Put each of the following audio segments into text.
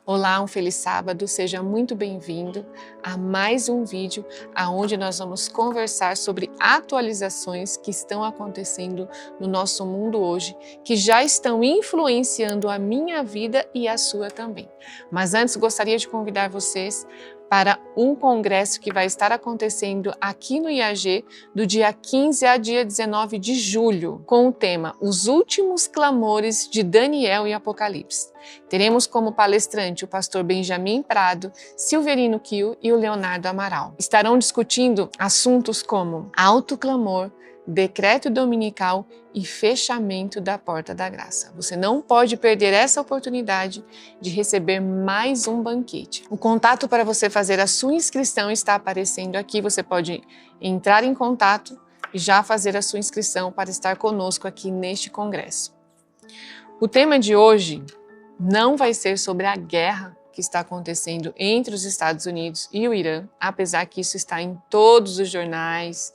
Olá, um feliz sábado, seja muito bem-vindo a mais um vídeo onde nós vamos conversar sobre atualizações que estão acontecendo no nosso mundo hoje, que já estão influenciando a minha vida e a sua também. Mas antes, gostaria de convidar vocês para um congresso que vai estar acontecendo aqui no IAG do dia 15 a dia 19 de julho, com o tema Os Últimos Clamores de Daniel e Apocalipse. Teremos como palestrante o pastor Benjamin Prado, Silverino Kio e o Leonardo Amaral. Estarão discutindo assuntos como alto clamor, decreto dominical e fechamento da porta da graça. Você não pode perder essa oportunidade de receber mais um banquete. O contato para você fazer a sua inscrição está aparecendo aqui. Você pode entrar em contato e já fazer a sua inscrição para estar conosco aqui neste congresso. O tema de hoje não vai ser sobre a guerra que está acontecendo entre os Estados Unidos e o Irã, apesar que isso está em todos os jornais,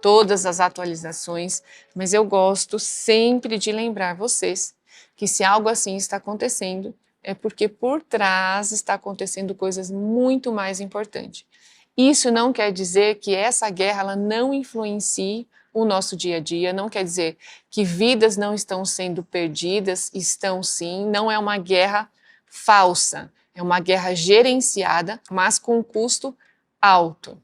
todas as atualizações, mas eu gosto sempre de lembrar vocês que se algo assim está acontecendo, é porque por trás está acontecendo coisas muito mais importantes. Isso não quer dizer que essa guerra ela não influencie o nosso dia a dia, não quer dizer que vidas não estão sendo perdidas, estão sim, não é uma guerra falsa, é uma guerra gerenciada, mas com custo alto.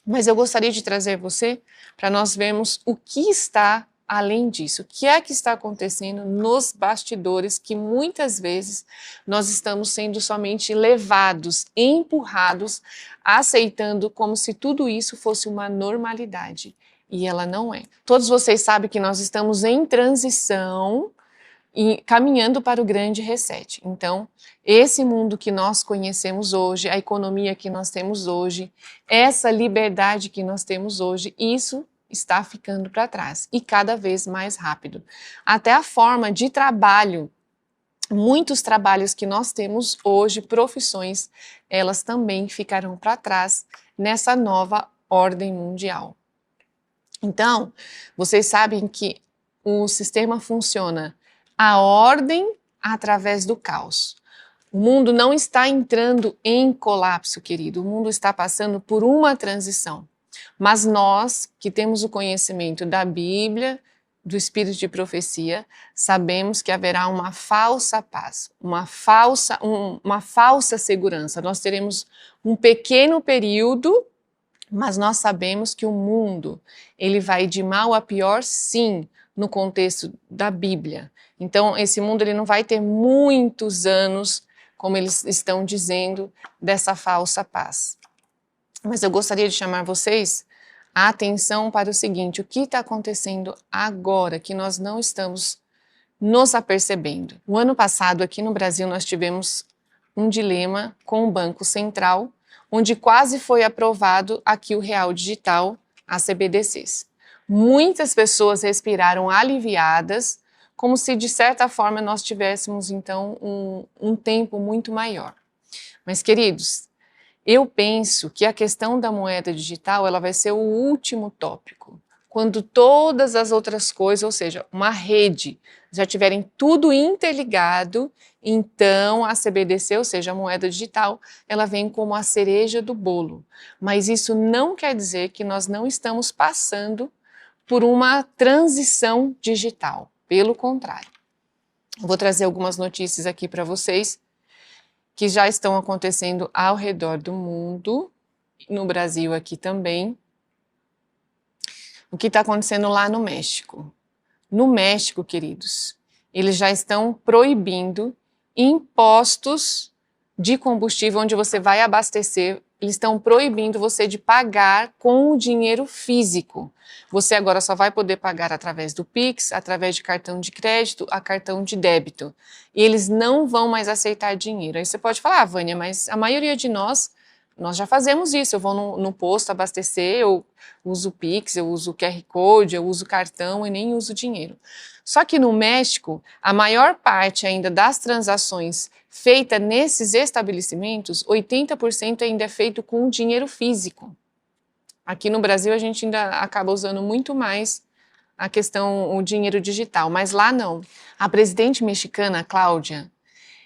Mas eu gostaria de trazer você para nós vermos o que está além disso, o que é que está acontecendo nos bastidores que muitas vezes nós estamos sendo somente levados, empurrados, aceitando como se tudo isso fosse uma normalidade. E ela não é. Todos vocês sabem que nós estamos em transição e caminhando para o grande reset. Então, esse mundo que nós conhecemos hoje, a economia que nós temos hoje, essa liberdade que nós temos hoje, isso está ficando para trás e cada vez mais rápido. Até a forma de trabalho, muitos trabalhos que nós temos hoje, profissões, elas também ficarão para trás nessa nova ordem mundial. Então, vocês sabem que o sistema funciona a ordem através do caos. O mundo não está entrando em colapso, querido. O mundo está passando por uma transição. Mas nós, que temos o conhecimento da Bíblia, do espírito de profecia, sabemos que haverá uma falsa paz, uma falsa segurança. Nós teremos um pequeno período, mas nós sabemos que o mundo, ele vai de mal a pior, sim, no contexto da Bíblia. Então, esse mundo ele não vai ter muitos anos, como eles estão dizendo, dessa falsa paz. Mas eu gostaria de chamar vocês a atenção para o seguinte, o que está acontecendo agora, que nós não estamos nos apercebendo. O ano passado, aqui no Brasil, nós tivemos um dilema com o Banco Central, onde quase foi aprovado aqui o Real Digital, a CBDCs. Muitas pessoas respiraram aliviadas, como se de certa forma nós tivéssemos então um tempo muito maior. Mas queridos, eu penso que a questão da moeda digital ela vai ser o último tópico. Quando todas as outras coisas, ou seja, uma rede, já tiverem tudo interligado, então a CBDC, ou seja, a moeda digital, ela vem como a cereja do bolo. Mas isso não quer dizer que nós não estamos passando por uma transição digital. Pelo contrário. Vou trazer algumas notícias aqui para vocês que já estão acontecendo ao redor do mundo, no Brasil aqui também. O que está acontecendo lá no México? No México, queridos, eles já estão proibindo impostos de combustível onde você vai abastecer. Eles estão proibindo você de pagar com o dinheiro físico. Você agora só vai poder pagar através do Pix, através de cartão de crédito, a cartão de débito. E eles não vão mais aceitar dinheiro. Aí você pode falar, Vânia, mas a maioria de nós já fazemos isso. Eu vou no posto abastecer, eu uso o Pix, eu uso o QR Code, eu uso cartão e nem uso dinheiro. Só que no México, a maior parte ainda das transações feitas nesses estabelecimentos, 80% ainda é feito com dinheiro físico. Aqui no Brasil a gente ainda acaba usando muito mais a questão, o dinheiro digital, mas lá não. A presidente mexicana, Cláudia,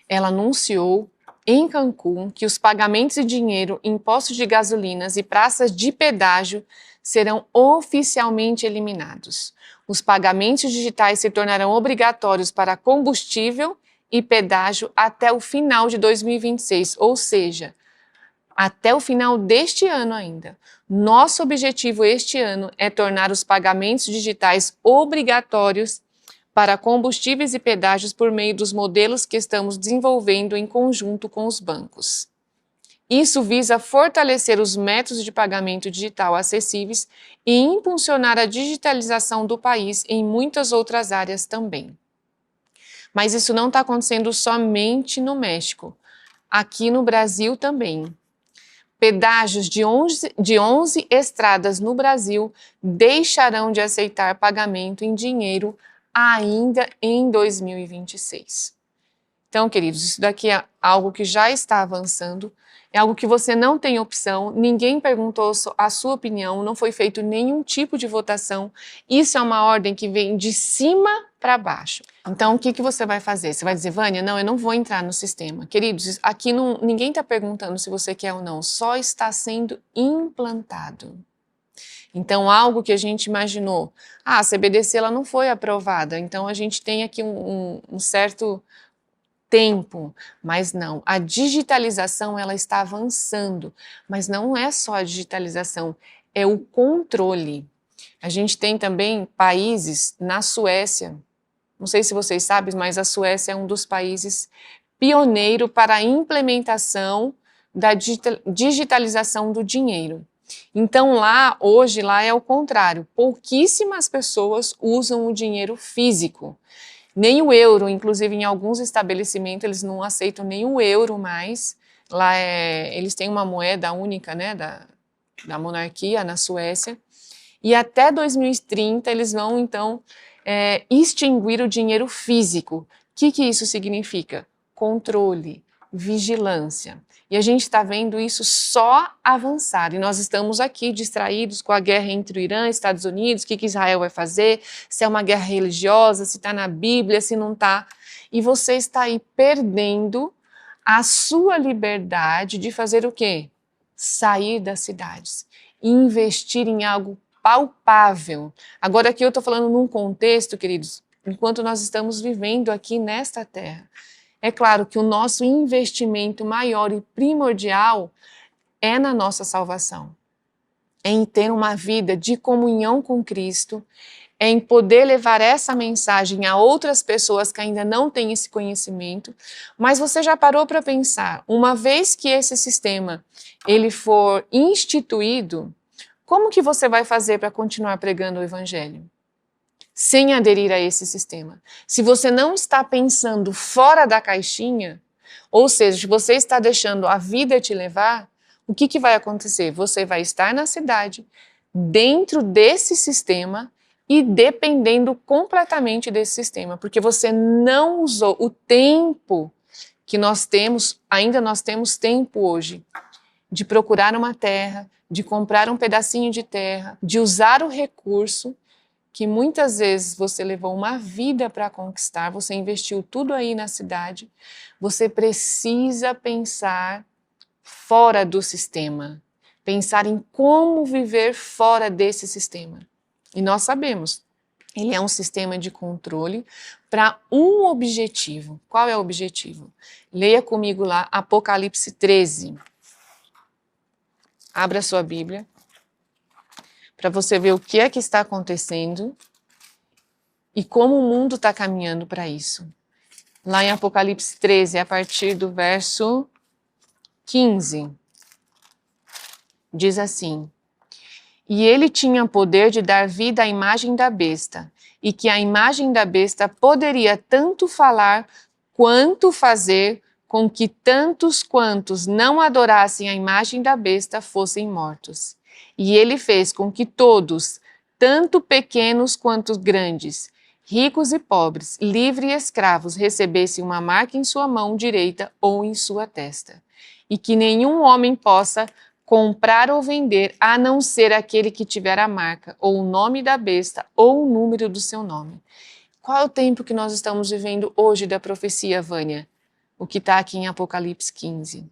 ela anunciou em Cancún que os pagamentos em dinheiro em postos de gasolinas e praças de pedágio serão oficialmente eliminados. Os pagamentos digitais se tornarão obrigatórios para combustível e pedágio até o final de 2026, ou seja, até o final deste ano ainda. Nosso objetivo este ano é tornar os pagamentos digitais obrigatórios para combustíveis e pedágios por meio dos modelos que estamos desenvolvendo em conjunto com os bancos. Isso visa fortalecer os métodos de pagamento digital acessíveis e impulsionar a digitalização do país em muitas outras áreas também. Mas isso não está acontecendo somente no México, aqui no Brasil também. Pedágios de 11 estradas no Brasil deixarão de aceitar pagamento em dinheiro ainda em 2026. Então, queridos, isso daqui é algo que já está avançando, é algo que você não tem opção, ninguém perguntou a sua opinião, não foi feito nenhum tipo de votação, isso é uma ordem que vem de cima para baixo. Então, o que você vai fazer? Você vai dizer, Vânia, não, eu não vou entrar no sistema. Queridos, aqui ninguém está perguntando se você quer ou não, só está sendo implantado. Então, algo que a gente imaginou, a CBDC ela não foi aprovada, então a gente tem aqui um certo tempo, mas não, a digitalização ela está avançando, mas não é só a digitalização, é o controle. A gente tem também países na Suécia, não sei se vocês sabem, mas a Suécia é um dos países pioneiro para a implementação da digitalização do dinheiro. Então hoje lá é o contrário, pouquíssimas pessoas usam o dinheiro físico, nem o euro, inclusive em alguns estabelecimentos eles não aceitam nem o euro mais, lá eles têm uma moeda única, né, da monarquia na Suécia, e até 2030 eles vão então extinguir o dinheiro físico. O que isso significa? Controle, vigilância. E a gente está vendo isso só avançar. E nós estamos aqui distraídos com a guerra entre o Irã e os Estados Unidos, o que Israel vai fazer, se é uma guerra religiosa, se está na Bíblia, se não está. E você está aí perdendo a sua liberdade de fazer o quê? Sair das cidades, investir em algo palpável. Agora aqui eu estou falando num contexto, queridos, enquanto nós estamos vivendo aqui nesta terra. É claro que o nosso investimento maior e primordial é na nossa salvação, é em ter uma vida de comunhão com Cristo, é em poder levar essa mensagem a outras pessoas que ainda não têm esse conhecimento. Mas você já parou para pensar, uma vez que esse sistema ele for instituído, como que você vai fazer para continuar pregando o Evangelho? Sem aderir a esse sistema. Se você não está pensando fora da caixinha, ou seja, se você está deixando a vida te levar, o que vai acontecer? Você vai estar na cidade, dentro desse sistema e dependendo completamente desse sistema, porque você não usou o tempo que nós temos, ainda nós temos tempo hoje, de procurar uma terra, de comprar um pedacinho de terra, de usar o recurso que muitas vezes você levou uma vida para conquistar, você investiu tudo aí na cidade, você precisa pensar fora do sistema, pensar em como viver fora desse sistema. E nós sabemos, ele é um sistema de controle para um objetivo. Qual é o objetivo? Leia comigo lá Apocalipse 13. Abra sua Bíblia, para você ver o que é que está acontecendo e como o mundo está caminhando para isso. Lá em Apocalipse 13, a partir do verso 15, diz assim: E ele tinha poder de dar vida à imagem da besta, e que a imagem da besta poderia tanto falar quanto fazer com que tantos quantos não adorassem a imagem da besta fossem mortos. E ele fez com que todos, tanto pequenos quanto grandes, ricos e pobres, livres e escravos, recebessem uma marca em sua mão direita ou em sua testa, e que nenhum homem possa comprar ou vender, a não ser aquele que tiver a marca, ou o nome da besta, ou o número do seu nome. Qual é o tempo que nós estamos vivendo hoje da profecia, Vânia? o que está aqui em Apocalipse 15.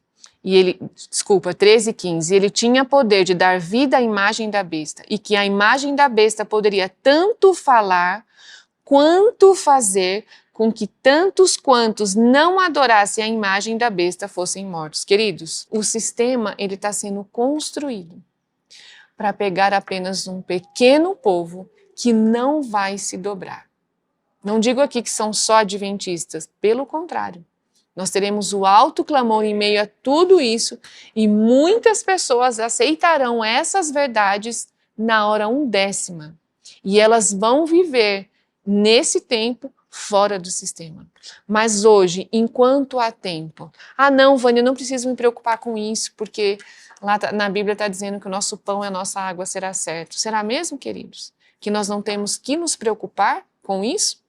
E ele, desculpa, 13:15, ele tinha poder de dar vida à imagem da besta, e que a imagem da besta poderia tanto falar quanto fazer com que tantos quantos não adorassem a imagem da besta fossem mortos. Queridos, o sistema ele está sendo construído para pegar apenas um pequeno povo que não vai se dobrar. Não digo aqui que são só adventistas, pelo contrário. Nós teremos o alto clamor em meio a tudo isso e muitas pessoas aceitarão essas verdades na hora 1/10. E elas vão viver nesse tempo fora do sistema. Mas hoje, enquanto há tempo, não, Vânia, eu não preciso me preocupar com isso, porque lá na Bíblia está dizendo que o nosso pão e a nossa água será certo. Será mesmo, queridos? Que nós não temos que nos preocupar com isso?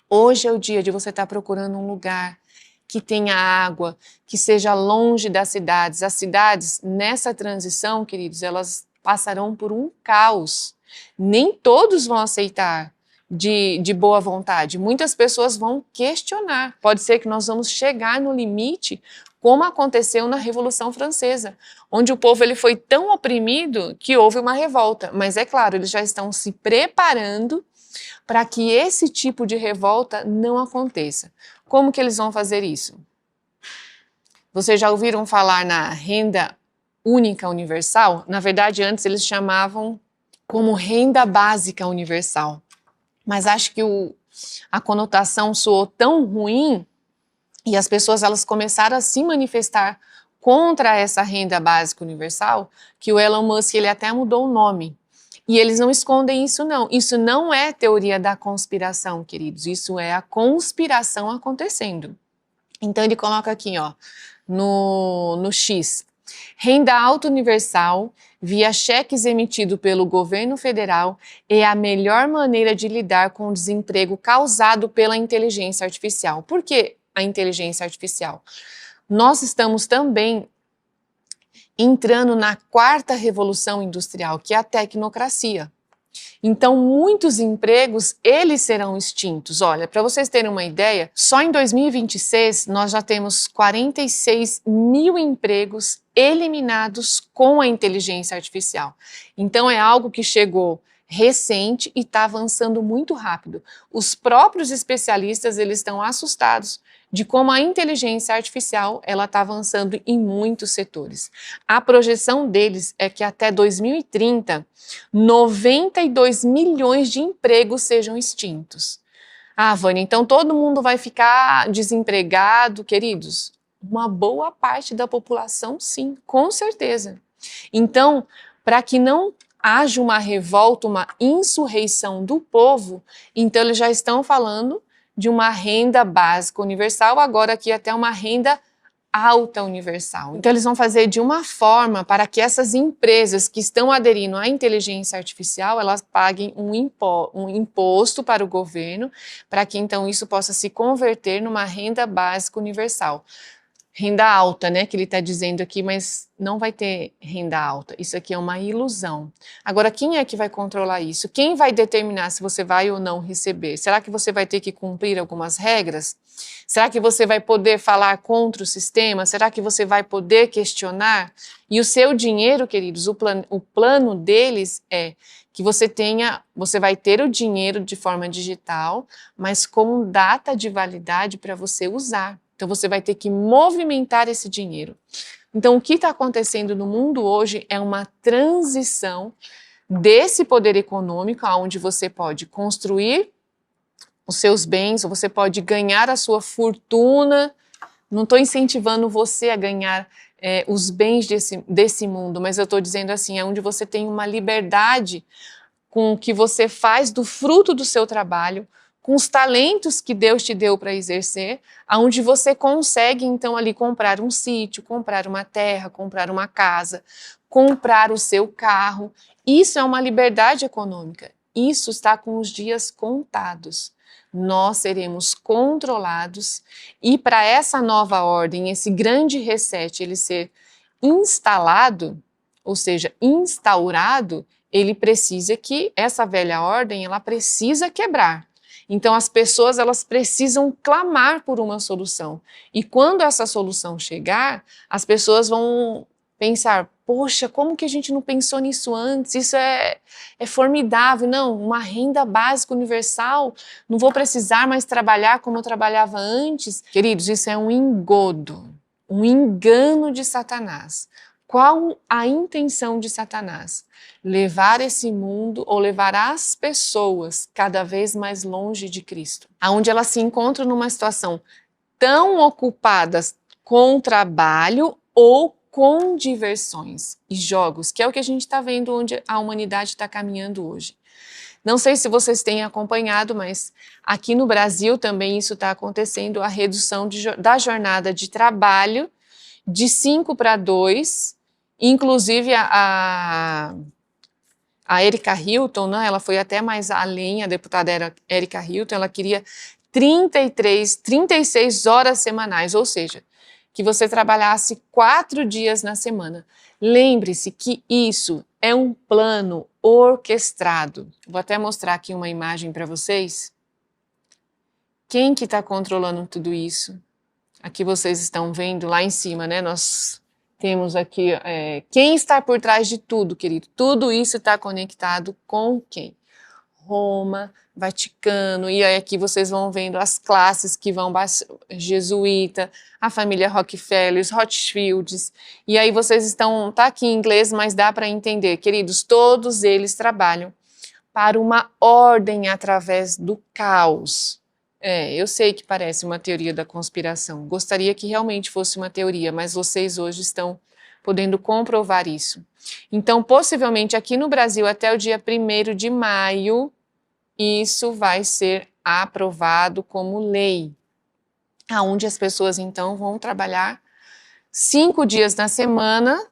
Hoje é o dia de você estar procurando um lugar que tenha água, que seja longe das cidades. As cidades, nessa transição, queridos, elas passarão por um caos. Nem todos vão aceitar de boa vontade. Muitas pessoas vão questionar. Pode ser que nós vamos chegar no limite, como aconteceu na Revolução Francesa, onde o povo ele foi tão oprimido que houve uma revolta. Mas é claro, eles já estão se preparando para que esse tipo de revolta não aconteça. Como que eles vão fazer isso? Vocês já ouviram falar na renda única universal? Na verdade, antes eles chamavam como renda básica universal. Mas acho que a conotação soou tão ruim e as pessoas elas começaram a se manifestar contra essa renda básica universal que o Elon Musk ele até mudou o nome. E eles não escondem isso não. Isso não é teoria da conspiração, queridos. Isso é a conspiração acontecendo. Então ele coloca aqui, ó, no X. Renda alta universal via cheques emitidos pelo governo federal é a melhor maneira de lidar com o desemprego causado pela inteligência artificial. Por que a inteligência artificial? Nós estamos também entrando na quarta revolução industrial, que é a tecnocracia. Então, muitos empregos, eles serão extintos. Olha, para vocês terem uma ideia, só em 2026 nós já temos 46 mil empregos eliminados com a inteligência artificial. Então, é algo que chegou recente e está avançando muito rápido. Os próprios especialistas, eles estão assustados de como a inteligência artificial ela está avançando em muitos setores. A projeção deles é que até 2030, 92 milhões de empregos sejam extintos. Vânia, então todo mundo vai ficar desempregado, queridos? Uma boa parte da população, sim, com certeza. Então, para que não haja uma revolta, uma insurreição do povo, então eles já estão falando de uma renda básica universal, agora aqui até uma renda alta universal. Então eles vão fazer de uma forma para que essas empresas que estão aderindo à inteligência artificial, elas paguem um imposto para o governo, para que então isso possa se converter numa renda básica universal. Renda alta, né, que ele está dizendo aqui, mas não vai ter renda alta. Isso aqui é uma ilusão. Agora, quem é que vai controlar isso? Quem vai determinar se você vai ou não receber? Será que você vai ter que cumprir algumas regras? Será que você vai poder falar contra o sistema? Será que você vai poder questionar? E o seu dinheiro, queridos, o plano deles é que você vai ter o dinheiro de forma digital, mas com data de validade para você usar. Então você vai ter que movimentar esse dinheiro. Então o que está acontecendo no mundo hoje é uma transição desse poder econômico, onde você pode construir os seus bens, ou você pode ganhar a sua fortuna. Não estou incentivando você a ganhar os bens desse mundo, mas eu estou dizendo assim, é onde você tem uma liberdade com o que você faz do fruto do seu trabalho, com os talentos que Deus te deu para exercer, aonde você consegue então ali comprar um sítio, comprar uma terra, comprar uma casa, comprar o seu carro. Isso é uma liberdade econômica. Isso está com os dias contados. Nós seremos controlados e para essa nova ordem, esse grande reset, ele ser instalado, ou seja, instaurado, ele precisa que essa velha ordem, ela precisa quebrar. Então as pessoas elas precisam clamar por uma solução. E quando essa solução chegar, as pessoas vão pensar, poxa, como que a gente não pensou nisso antes? Isso é formidável. Não, uma renda básica universal, não vou precisar mais trabalhar como eu trabalhava antes. Queridos, isso é um engodo, um engano de Satanás. Qual a intenção de Satanás? Levar esse mundo ou levar as pessoas cada vez mais longe de Cristo, aonde elas se encontram numa situação tão ocupadas com trabalho ou com diversões e jogos, que é o que a gente está vendo onde a humanidade está caminhando hoje. Não sei se vocês têm acompanhado, mas aqui no Brasil também isso está acontecendo, a redução da jornada de trabalho de 5 para 2, inclusive a Erika Hilton, né, ela foi até mais além, a deputada Erika Hilton, ela queria 36 horas semanais, ou seja, que você trabalhasse 4 dias na semana. Lembre-se que isso é um plano orquestrado. Vou até mostrar aqui uma imagem para vocês. Quem que está controlando tudo isso? Aqui vocês estão vendo lá em cima, né? Nós temos aqui quem está por trás de tudo, querido. Tudo isso está conectado com quem? Roma, Vaticano, e aí aqui vocês vão vendo as classes que vão jesuíta, a família Rockefeller, os Rothschilds, e aí vocês estão, tá aqui em inglês, mas dá para entender, queridos, todos eles trabalham para uma ordem através do caos. Eu sei que parece uma teoria da conspiração, gostaria que realmente fosse uma teoria, mas vocês hoje estão podendo comprovar isso. Então, possivelmente aqui no Brasil, até o dia 1º de maio, isso vai ser aprovado como lei, aonde as pessoas então vão trabalhar 5 dias na semana,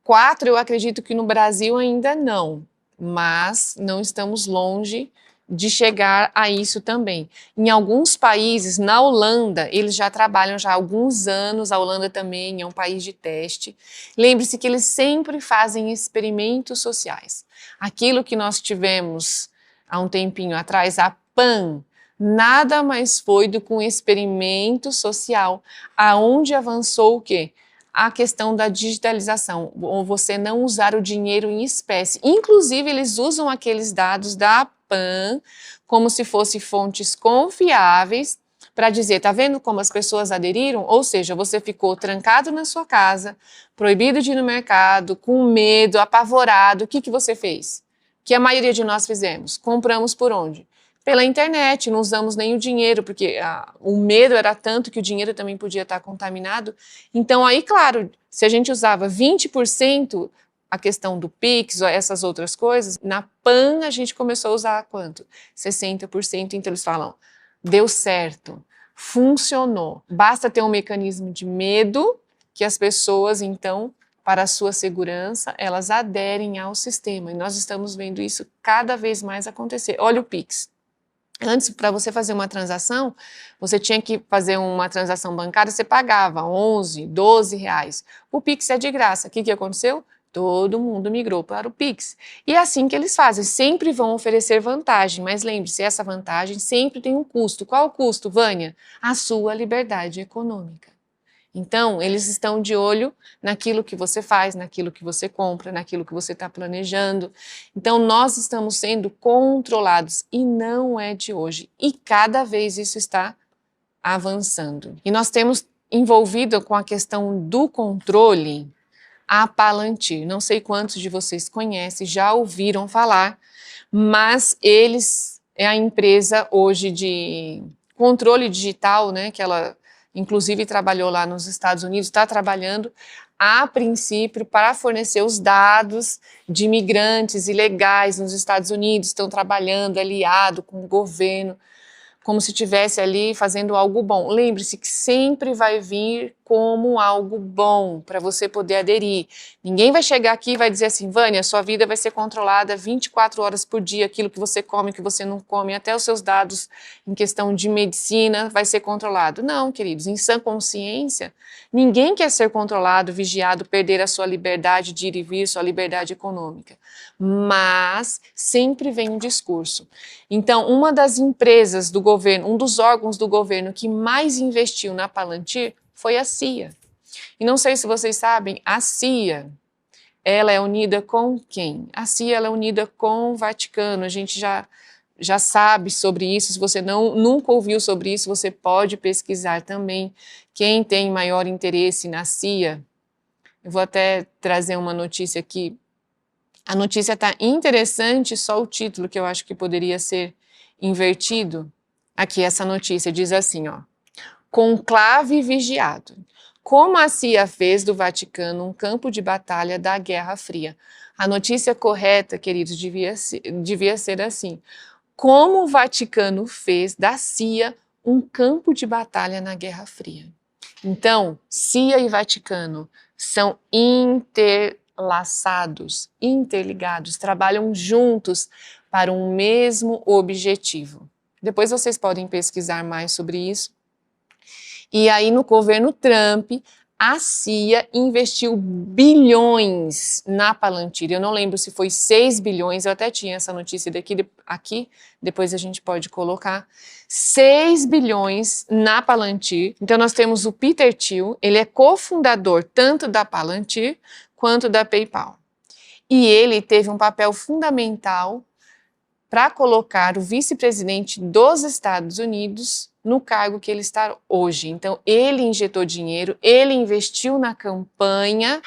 4 eu acredito que no Brasil ainda não, mas não estamos longe de chegar a isso também. Em alguns países, na Holanda, eles já trabalham já há alguns anos, a Holanda também é um país de teste. Lembre-se que eles sempre fazem experimentos sociais. Aquilo que nós tivemos há um tempinho atrás, a PAN, nada mais foi do que um experimento social, aonde avançou o quê? A questão da digitalização, ou você não usar o dinheiro em espécie. Inclusive, eles usam aqueles dados da PAN como se fossem fontes confiáveis para dizer, tá vendo como as pessoas aderiram? Ou seja, você ficou trancado na sua casa, proibido de ir no mercado, com medo, apavorado. O que você fez? Que a maioria de nós fizemos? Compramos por onde? Pela internet, não usamos nem o dinheiro, porque o medo era tanto que o dinheiro também podia estar contaminado. Então aí, claro, se a gente usava 20%, a questão do Pix ou essas outras coisas, na PAN a gente começou a usar quanto? 60%, então eles falam, deu certo, funcionou. Basta ter um mecanismo de medo que as pessoas, então, para a sua segurança, elas aderem ao sistema. E nós estamos vendo isso cada vez mais acontecer. Olha o Pix. Antes, para você fazer uma transação, você tinha que fazer uma transação bancária, você pagava 11, 12 reais. O Pix é de graça. O que aconteceu? Todo mundo migrou para o Pix. E é assim que eles fazem, sempre vão oferecer vantagem, mas lembre-se, essa vantagem sempre tem um custo. Qual o custo, Vânia? A sua liberdade econômica. Então, eles estão de olho naquilo que você faz, naquilo que você compra, naquilo que você está planejando. Então, nós estamos sendo controlados e não é de hoje. E cada vez isso está avançando. E nós temos envolvido com a questão do controle a Palantir. Não sei quantos de vocês conhecem, já ouviram falar, mas eles é a empresa hoje de controle digital, né, que ela inclusive trabalhou lá nos Estados Unidos, está trabalhando a princípio para fornecer os dados de imigrantes ilegais nos Estados Unidos, estão trabalhando aliado com o governo, como se estivesse ali fazendo algo bom. Lembre-se que sempre vai vir como algo bom para você poder aderir. Ninguém vai chegar aqui e vai dizer assim, Vânia, sua vida vai ser controlada 24 horas por dia, aquilo que você come, que você não come, até os seus dados em questão de medicina vai ser controlado. Não, queridos, em sã consciência, ninguém quer ser controlado, vigiado, perder a sua liberdade de ir e vir, sua liberdade econômica. Mas sempre vem um discurso. Então, uma das empresas do governo, um dos órgãos do governo que mais investiu na Palantir foi a CIA. E não sei se vocês sabem, a CIA, ela é unida com quem? A CIA ela é unida com o Vaticano, a gente já sabe sobre isso, se você nunca ouviu sobre isso, você pode pesquisar também. Quem tem maior interesse na CIA, eu vou até trazer uma notícia aqui. A notícia está interessante, só o título que eu acho que poderia ser invertido. Aqui essa notícia diz assim, ó. Conclave vigiado. Como a CIA fez do Vaticano um campo de batalha da Guerra Fria. A notícia correta, queridos, devia ser assim. Como o Vaticano fez da CIA um campo de batalha na Guerra Fria. Então, CIA e Vaticano são interlaçados, interligados, trabalham juntos para um mesmo objetivo. Depois vocês podem pesquisar mais sobre isso. E aí no governo Trump, a CIA investiu bilhões na Palantir. Eu não lembro se foi 6 bilhões, eu até tinha essa notícia aqui, depois a gente pode colocar. 6 bilhões na Palantir. Então nós temos o Peter Thiel, ele é cofundador tanto da Palantir quanto da PayPal. E ele teve um papel fundamental para colocar o vice-presidente dos Estados Unidos no cargo que ele está hoje. Então, ele injetou dinheiro, ele investiu na campanha,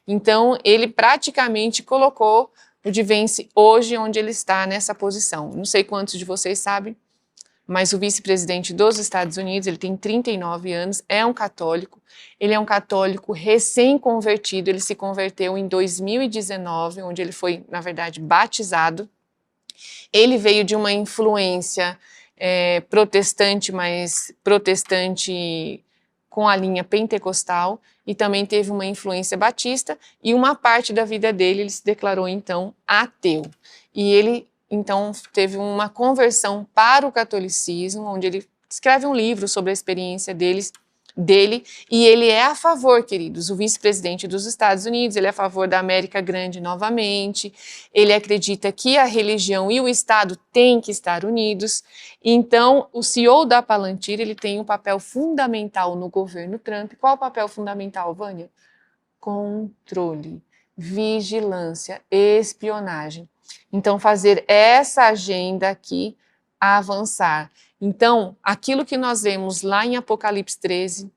então ele praticamente colocou o de Vance hoje onde ele está nessa posição. Não sei quantos de vocês sabem, mas o vice-presidente dos Estados Unidos, ele tem 39 anos, é um católico, ele é um católico recém-convertido, ele se converteu em 2019, onde ele foi, na verdade, batizado. Ele veio de uma influência protestante, mas protestante com a linha pentecostal, e também teve uma influência batista, e uma parte da vida dele ele se declarou então ateu. E ele então teve uma conversão para o catolicismo, onde ele escreve um livro sobre a experiência dele, e ele é a favor, queridos, o vice-presidente dos Estados Unidos, ele é a favor da América Grande novamente, ele acredita que a religião e o Estado têm que estar unidos. Então, o CEO da Palantir, ele tem um papel fundamental no governo Trump. Qual o papel fundamental, Vânia? Controle, vigilância, espionagem. Então, fazer essa agenda aqui avançar. Então, aquilo que nós vemos lá em Apocalipse 13,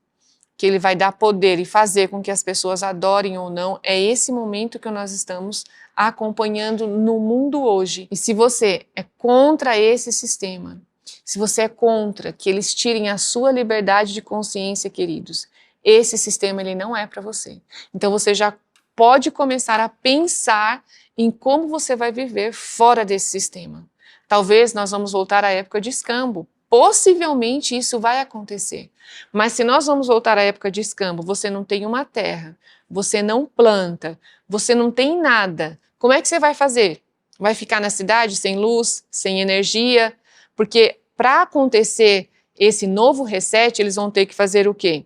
que ele vai dar poder e fazer com que as pessoas adorem ou não, é esse momento que nós estamos acompanhando no mundo hoje. E se você é contra esse sistema, se você é contra que eles tirem a sua liberdade de consciência, queridos, esse sistema ele não é para você. Então você já pode começar a pensar em como você vai viver fora desse sistema. Talvez nós vamos voltar à época de escambo. Possivelmente isso vai acontecer. Mas se nós vamos voltar à época de escambo, você não tem uma terra, você não planta, você não tem nada, como é que você vai fazer? Vai ficar na cidade sem luz, sem energia? Porque para acontecer esse novo reset, eles vão ter que fazer o quê?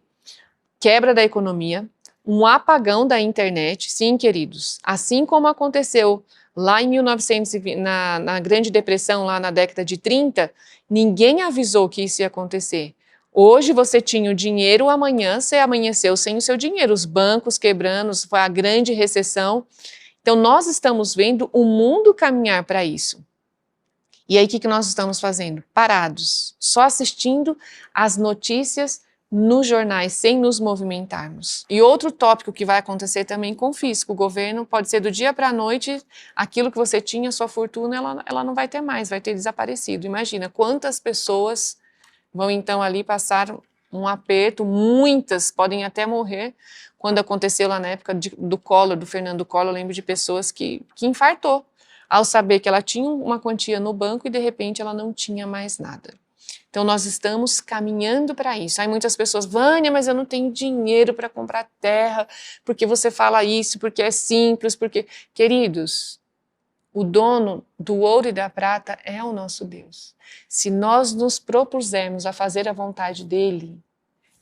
Quebra da economia, um apagão da internet, sim, queridos. Assim como aconteceu lá em 1920, na Grande Depressão, lá na década de 30, ninguém avisou que isso ia acontecer. Hoje você tinha o dinheiro, amanhã você amanheceu sem o seu dinheiro, os bancos quebrando, foi a grande recessão. Então nós estamos vendo o mundo caminhar para isso. E aí o que nós estamos fazendo? Parados, só assistindo as notícias nos jornais, sem nos movimentarmos. E outro tópico que vai acontecer também com o fisco, o governo pode ser do dia para a noite, aquilo que você tinha, sua fortuna, ela não vai ter mais, vai ter desaparecido. Imagina quantas pessoas vão então ali passar um aperto, muitas podem até morrer. Quando aconteceu lá na época do Collor, do Fernando Collor, eu lembro de pessoas que infartou, ao saber que ela tinha uma quantia no banco e de repente ela não tinha mais nada. Então nós estamos caminhando para isso. Aí muitas pessoas, Vânia, mas eu não tenho dinheiro para comprar terra, porque você fala isso, porque é simples, porque... Queridos, o dono do ouro e da prata é o nosso Deus. Se nós nos propusermos a fazer a vontade dele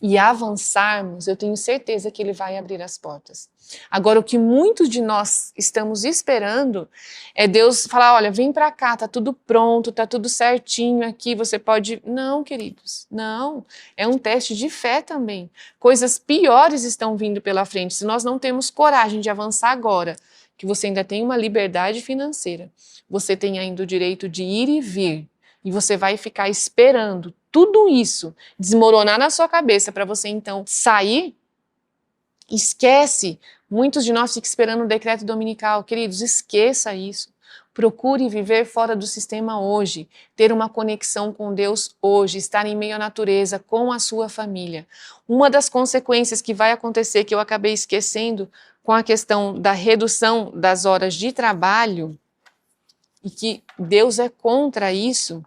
e avançarmos, eu tenho certeza que ele vai abrir as portas. Agora, o que muitos de nós estamos esperando é Deus falar, olha, vem para cá, tá tudo pronto, tá tudo certinho aqui, você pode... Não, queridos, não. É um teste de fé também. Coisas piores estão vindo pela frente. Se nós não temos coragem de avançar agora, que você ainda tem uma liberdade financeira, você tem ainda o direito de ir e vir, e você vai ficar esperando tudo isso desmoronar na sua cabeça para você então sair, esquece. Muitos de nós ficam esperando o decreto dominical. Queridos, esqueça isso. Procure viver fora do sistema hoje, ter uma conexão com Deus hoje, estar em meio à natureza, com a sua família. Uma das consequências que vai acontecer, que eu acabei esquecendo, com a questão da redução das horas de trabalho, e que Deus é contra isso,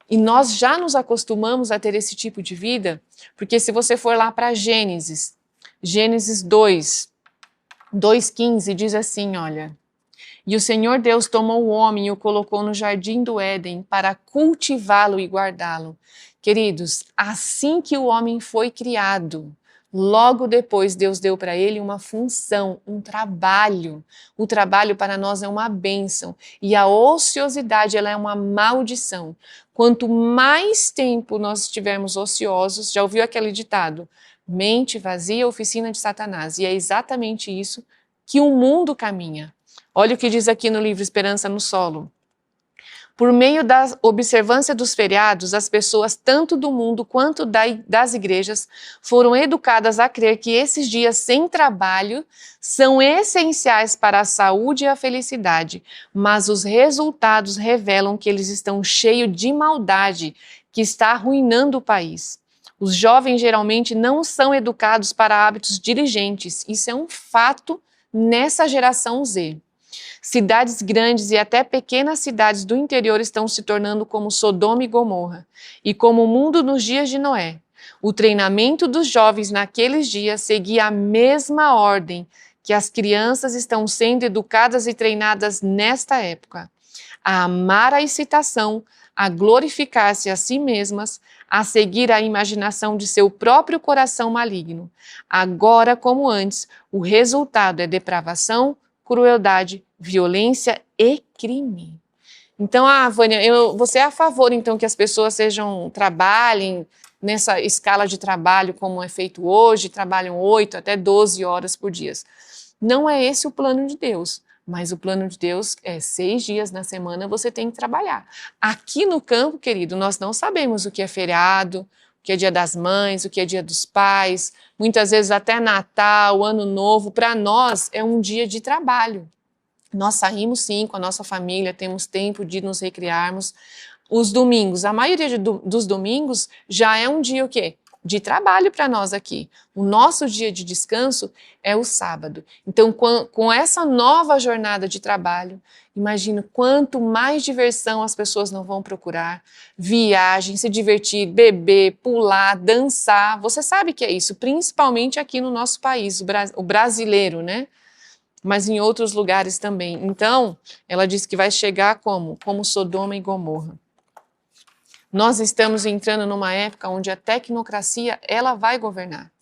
e nós já nos acostumamos a ter esse tipo de vida, porque se você for lá para Gênesis 2:15 diz assim, olha, e o Senhor Deus tomou o homem e o colocou no jardim do Éden para cultivá-lo e guardá-lo. Queridos, assim que o homem foi criado, logo depois Deus deu para ele uma função, um trabalho. O trabalho para nós é uma bênção e a ociosidade ela é uma maldição. Quanto mais tempo nós estivermos ociosos, já ouviu aquele ditado? Mente vazia, oficina de Satanás. E é exatamente isso que o mundo caminha. Olha o que diz aqui no livro Esperança no Solo. Por meio da observância dos feriados, as pessoas tanto do mundo quanto das igrejas foram educadas a crer que esses dias sem trabalho são essenciais para a saúde e a felicidade, mas os resultados revelam que eles estão cheios de maldade que está arruinando o país. Os jovens geralmente não são educados para hábitos diligentes, isso é um fato nessa geração Z. Cidades grandes e até pequenas cidades do interior estão se tornando como Sodoma e Gomorra, e como o mundo nos dias de Noé. O treinamento dos jovens naqueles dias seguia a mesma ordem que as crianças estão sendo educadas e treinadas nesta época. A amar a excitação, a glorificar-se a si mesmas, a seguir a imaginação de seu próprio coração maligno. Agora, como antes, o resultado é depravação, crueldade, violência e crime. Então, Vânia, você é a favor, então, que as pessoas trabalhem nessa escala de trabalho como é feito hoje, trabalham 8 até 12 horas por dia. Não é esse o plano de Deus, mas o plano de Deus é 6 dias na semana você tem que trabalhar. Aqui no campo, querido, nós não sabemos o que é feriado, o que é dia das mães, o que é dia dos pais, muitas vezes até Natal, Ano Novo, para nós é um dia de trabalho. Nós saímos sim com a nossa família, temos tempo de nos recriarmos. Os domingos, a maioria dos domingos já é um dia o quê? De trabalho para nós aqui. O nosso dia de descanso é o sábado. Então, com essa nova jornada de trabalho, imagino quanto mais diversão as pessoas não vão procurar. Viagem, se divertir, beber, pular, dançar. Você sabe que é isso, principalmente aqui no nosso país, o brasileiro, né? Mas em outros lugares também. Então, ela diz que vai chegar como Sodoma e Gomorra. Nós estamos entrando numa época onde a tecnocracia, ela vai governar.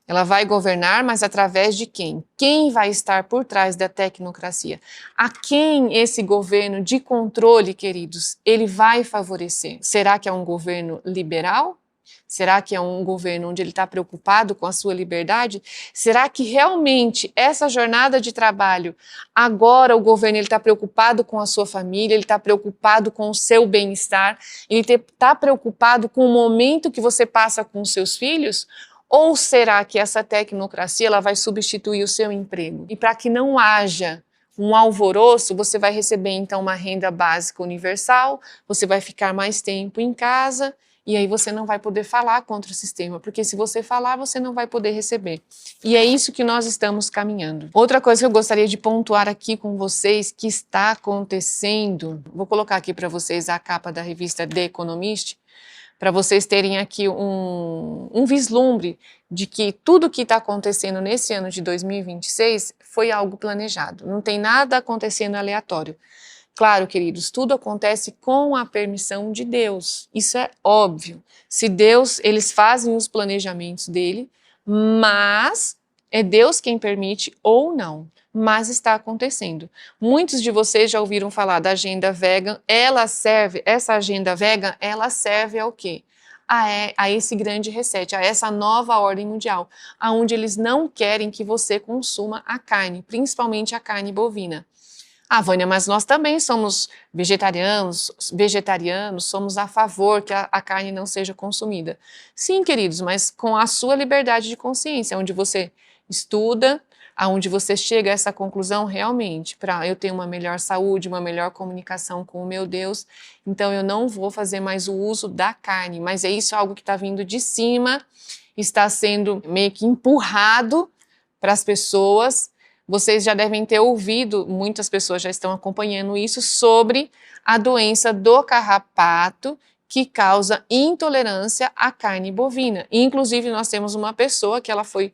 Ela vai governar, mas através de quem? Quem vai estar por trás da tecnocracia? A quem esse governo de controle, queridos, ele vai favorecer? Será que é um governo liberal? Será que é um governo onde ele está preocupado com a sua liberdade? Será que realmente essa jornada de trabalho, agora o governo está preocupado com a sua família, ele está preocupado com o seu bem-estar, ele está preocupado com o momento que você passa com os seus filhos? Ou será que essa tecnocracia ela vai substituir o seu emprego? E para que não haja um alvoroço, você vai receber então uma renda básica universal, você vai ficar mais tempo em casa, e aí você não vai poder falar contra o sistema, porque se você falar, você não vai poder receber. E é isso que nós estamos caminhando. Outra coisa que eu gostaria de pontuar aqui com vocês, que está acontecendo, vou colocar aqui para vocês a capa da revista The Economist, para vocês terem aqui um vislumbre de que tudo que está acontecendo nesse ano de 2026 foi algo planejado, não tem nada acontecendo aleatório. Claro, queridos, tudo acontece com a permissão de Deus, isso é óbvio. Se Deus, eles fazem os planejamentos dele, mas é Deus quem permite ou não, mas está acontecendo. Muitos de vocês já ouviram falar da agenda vegan, essa agenda vegan, ela serve ao quê? A esse grande reset, a essa nova ordem mundial, aonde eles não querem que você consuma a carne, principalmente a carne bovina. Ah, Vânia, mas nós também somos vegetarianos, somos a favor que a carne não seja consumida. Sim, queridos, mas com a sua liberdade de consciência, onde você estuda, aonde você chega a essa conclusão realmente, para eu ter uma melhor saúde, uma melhor comunicação com o meu Deus, então eu não vou fazer mais o uso da carne, mas é isso algo que está vindo de cima, está sendo meio que empurrado para as pessoas. Vocês já devem ter ouvido, muitas pessoas já estão acompanhando isso, sobre a doença do carrapato que causa intolerância à carne bovina. Inclusive, nós temos uma pessoa que ela foi,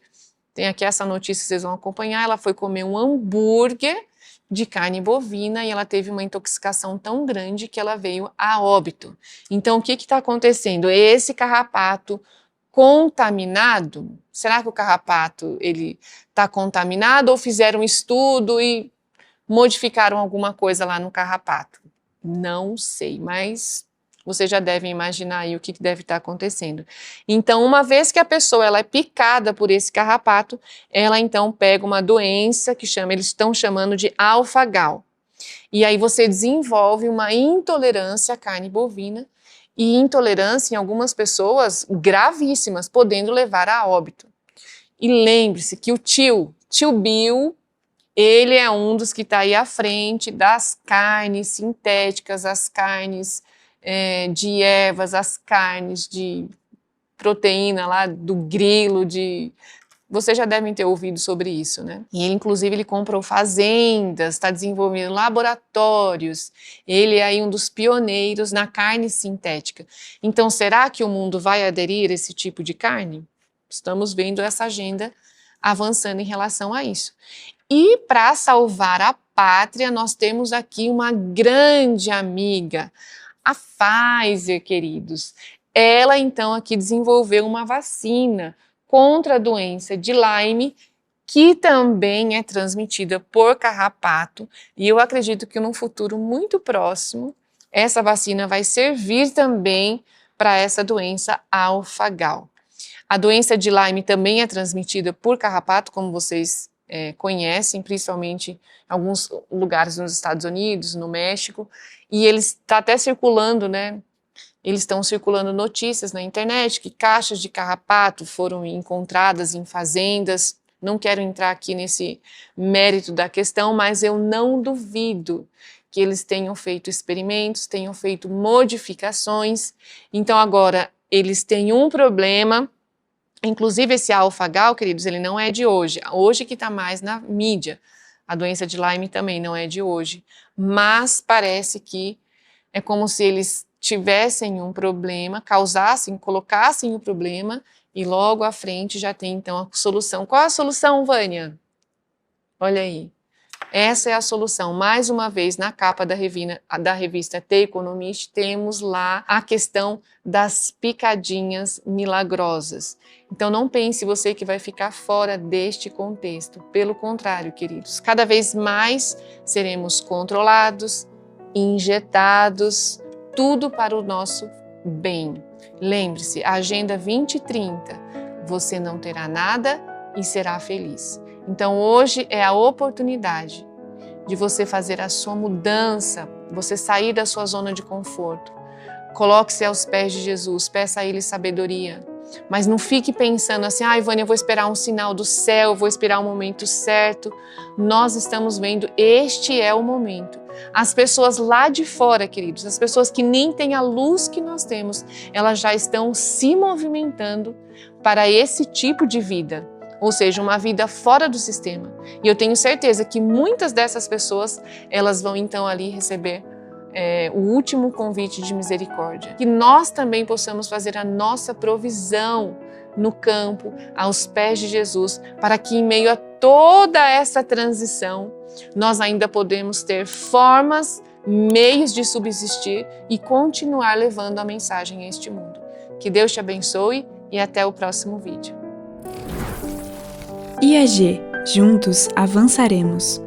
tem aqui essa notícia, vocês vão acompanhar, ela foi comer um hambúrguer de carne bovina e ela teve uma intoxicação tão grande que ela veio a óbito. Então, o que está acontecendo? Esse carrapato contaminado, será que o carrapato ele está contaminado ou fizeram um estudo e modificaram alguma coisa lá no carrapato? Não sei, mas vocês já devem imaginar aí o que deve estar acontecendo. Então, uma vez que a pessoa ela é picada por esse carrapato, ela então pega uma doença que eles estão chamando de alfa-gal. E aí você desenvolve uma intolerância à carne bovina, e intolerância em algumas pessoas gravíssimas, podendo levar a óbito. E lembre-se que o tio Bill, ele é um dos que está aí à frente das carnes sintéticas, as carnes de ervas, as carnes de proteína lá do grilo, vocês já devem ter ouvido sobre isso, né? E ele, inclusive, ele comprou fazendas, está desenvolvendo laboratórios, ele é aí um dos pioneiros na carne sintética. Então, será que o mundo vai aderir a esse tipo de carne? Estamos vendo essa agenda avançando em relação a isso. E para salvar a pátria, nós temos aqui uma grande amiga, a Pfizer, queridos. Ela, então, aqui desenvolveu uma vacina contra a doença de Lyme, que também é transmitida por carrapato, e eu acredito que num futuro muito próximo, essa vacina vai servir também para essa doença alfa-gal. A doença de Lyme também é transmitida por carrapato, como vocês conhecem, principalmente em alguns lugares nos Estados Unidos, no México, e ele está até circulando, né? Eles estão circulando notícias na internet que caixas de carrapato foram encontradas em fazendas. Não quero entrar aqui nesse mérito da questão, mas eu não duvido que eles tenham feito experimentos, tenham feito modificações. Então agora eles têm um problema, inclusive esse alfa-gal, queridos, ele não é de hoje. Hoje que está mais na mídia. A doença de Lyme também não é de hoje, mas parece que é como se eles tivessem um problema, colocassem o problema e logo à frente já tem então a solução. Qual a solução, Vânia? Olha aí, essa é a solução. Mais uma vez na capa da revista The Economist temos lá a questão das picadinhas milagrosas. Então não pense você que vai ficar fora deste contexto, pelo contrário, queridos, cada vez mais seremos controlados, injetados, tudo para o nosso bem. Lembre-se, a Agenda 2030, você não terá nada e será feliz. Então hoje é a oportunidade de você fazer a sua mudança, você sair da sua zona de conforto. Coloque-se aos pés de Jesus, peça a Ele sabedoria. Mas não fique pensando assim, ai, Vânia, eu vou esperar um sinal do céu, eu vou esperar o momento certo. Nós estamos vendo, este é o momento. As pessoas lá de fora, queridos, as pessoas que nem têm a luz que nós temos, elas já estão se movimentando para esse tipo de vida, ou seja, uma vida fora do sistema. E eu tenho certeza que muitas dessas pessoas, elas vão então ali receber o último convite de misericórdia. Que nós também possamos fazer a nossa provisão no campo, aos pés de Jesus, para que em meio a toda essa transição, nós ainda podemos ter formas, meios de subsistir e continuar levando a mensagem a este mundo. Que Deus te abençoe e até o próximo vídeo. IAG, juntos avançaremos.